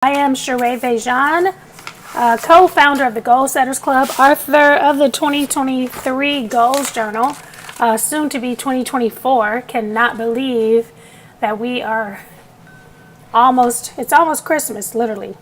I am Sheréa VéJauan, co-founder of the Goal Setters Club, author of the 2023 Goals Journal, soon to be 2024. Cannot believe that we are it's almost Christmas, literally.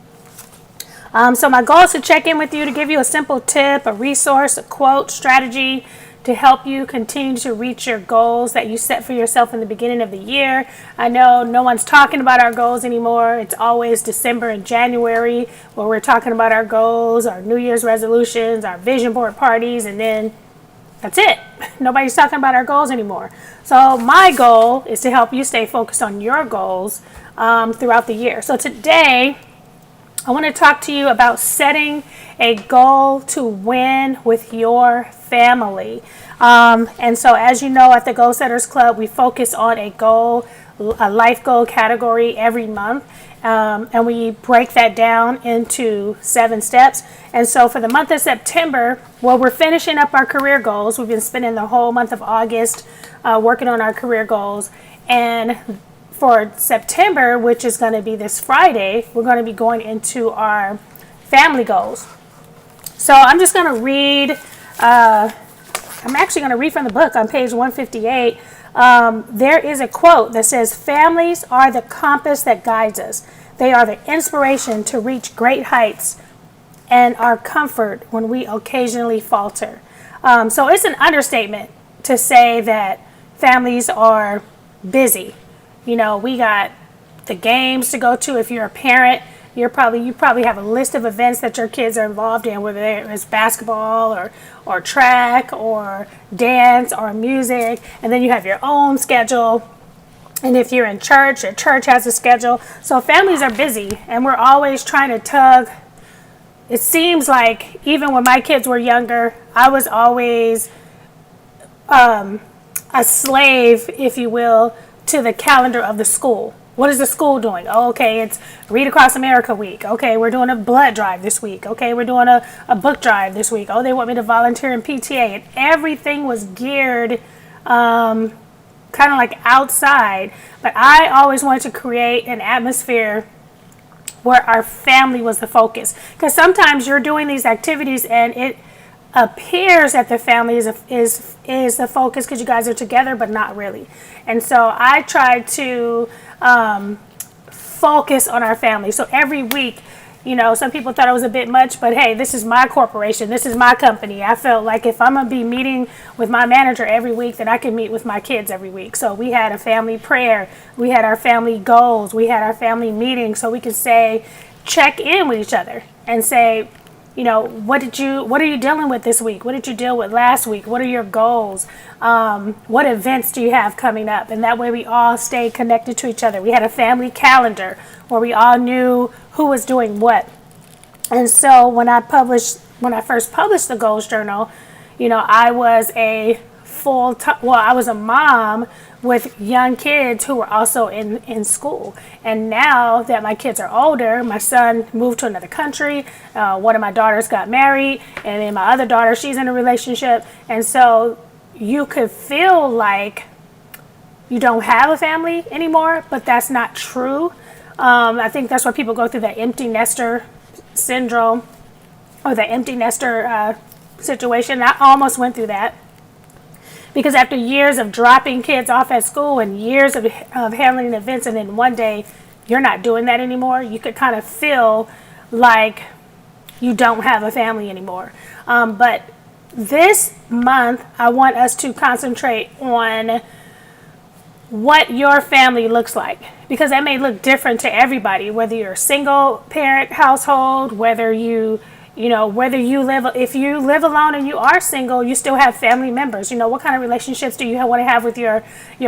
So my goal is to check in with you to give you a simple tip, a resource, a quote, strategy to help you continue to reach your goals that you set for yourself in the beginning of the year. I know no one's talking about our goals anymore. It's always December and January where we're talking about our goals, our New Year's resolutions, our vision board parties, and then that's it. Nobody's talking about our goals anymore. So my goal is to help you stay focused on your goals throughout the year. So today, I want to talk to you about setting a goal to win with your family. And so as you know, at the Goal Setters Club, we focus on a life goal category every month. And we break that down into 7 steps. And so for the month of September, we're finishing up our career goals. We've been spending the whole month of August working on our career goals. And for September, which is going to be this Friday, we're going to be going into our family goals. So I'm just going to read, I'm actually going to read from the book on page 158. There is a quote that says, "Families are the compass that guides us. They are the inspiration to reach great heights and our comfort when we occasionally falter." So it's an understatement to say that families are busy. You know, we got the games to go to. If you're a parent, you probably have a list of events that your kids are involved in, whether it's basketball or track or dance or music, and then you have your own schedule. And if you're in church, your church has a schedule. So families are busy, and we're always trying to tug. It seems like even when my kids were younger, I was always a slave, if you will, to the calendar of the school. What is the school doing? Oh, okay, it's Read Across America week. Okay, we're doing a blood drive this week. Okay, we're doing a book drive this week. Oh, they want me to volunteer in PTA. And everything was geared kind of like outside. But I always wanted to create an atmosphere where our family was the focus. Because sometimes you're doing these activities and it appears that the family is the focus because you guys are together, but not really. And so I try to focus on our family. So every week, you know, some people thought it was a bit much, but hey, this is my corporation. This is my company. I felt like if I'm going to be meeting with my manager every week, then I can meet with my kids every week. So we had a family prayer. We had our family goals. We had our family meeting so we could check in with each other and say, you know, what are you dealing with this week? What did you deal with last week? What are your goals? What events do you have coming up? And that way we all stay connected to each other. We had a family calendar where we all knew who was doing what. And so when I first published the Goals Journal, you know, I was a mom with young kids who were also in school. And now that my kids are older, my son moved to another country, one of my daughters got married, and then my other daughter, she's in a relationship. And so you could feel like you don't have a family anymore, but that's not true. I think that's where people go through that empty nester syndrome or the empty nester situation. I almost went through that. Because after years of dropping kids off at school and years of handling events, and then one day you're not doing that anymore, you could kind of feel like you don't have a family anymore. But this month, I want us to concentrate on what your family looks like, because that may look different to everybody, whether you're a single parent household, whether if you live alone and you are single, you still have family members. You know, what kind of relationships do you want to have with your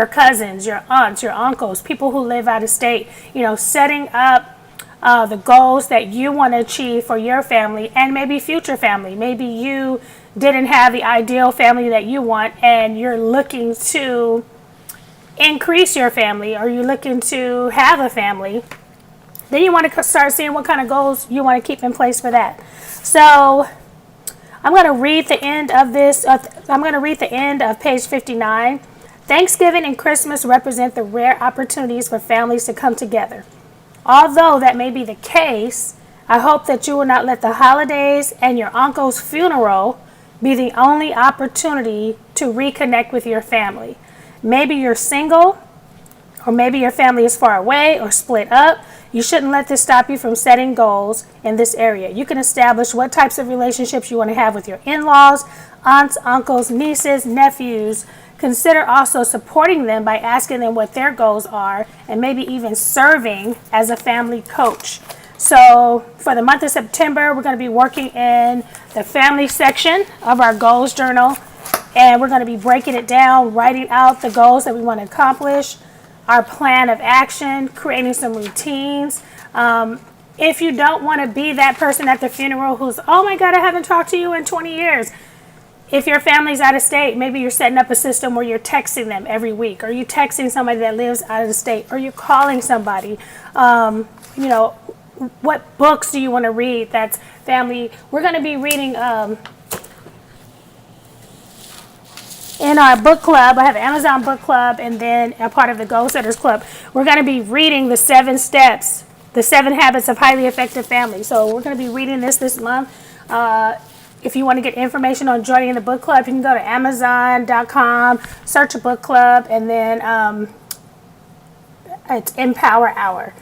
cousins, your aunts, your uncles, people who live out of state? You know, setting up the goals that you want to achieve for your family and maybe future family. Maybe you didn't have the ideal family that you want and you're looking to increase your family, or you're looking to have a family. Then you want to start seeing what kind of goals you want to keep in place for that. So I'm going to read the end of this. I'm going to read the end of page 59. Thanksgiving and Christmas represent the rare opportunities for families to come together. Although that may be the case, I hope that you will not let the holidays and your uncle's funeral be the only opportunity to reconnect with your family. Maybe you're single, or maybe your family is far away or split up. You shouldn't let this stop you from setting goals in this area. You can establish what types of relationships you want to have with your in-laws, aunts, uncles, nieces, nephews. Consider also supporting them by asking them what their goals are and maybe even serving as a family coach. So for the month of September, we're going to be working in the family section of our goals journal, and we're going to be breaking it down, writing out the goals that we want to accomplish, our plan of action, creating some routines. If you don't want to be that person at the funeral who's, oh my God, I haven't talked to you in 20 years. If your family's out of state, maybe you're setting up a system where you're texting them every week, or you're texting somebody that lives out of the state, or you're calling somebody. What books do you want to read that's family? We're going to be reading in our book club. I have an Amazon book club, and then a part of the Goal Setters Club. We're going to be reading the 7 steps, the 7 habits of highly effective family. So we're going to be reading this month. If you want to get information on joining the book club, you can go to Amazon.com, search a book club, and then it's Empower Hour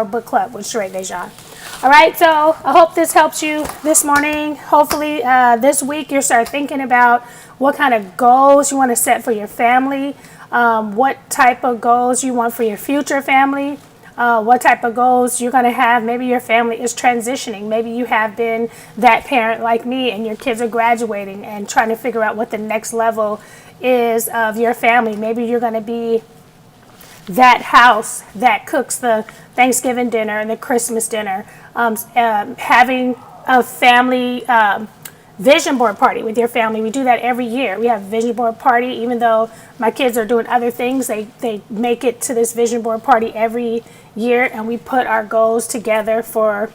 Book Club with Sheréa VéJauan. All right, so I hope this helps you this morning. Hopefully this week you start thinking about what kind of goals you want to set for your family, what type of goals you want for your future family, what type of goals you're going to have. Maybe your family is transitioning. Maybe you have been that parent like me and your kids are graduating and trying to figure out what the next level is of your family. Maybe you're going to be that house that cooks the Thanksgiving dinner and the Christmas dinner, having a family vision board party with your family. We do that every year. We have a vision board party. Even though my kids are doing other things, they make it to this vision board party every year, and we put our goals together for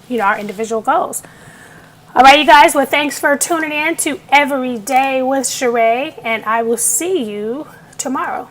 our individual goals. All right, you guys, well, thanks for tuning in to Every Day with Sheréa, and I will see you tomorrow.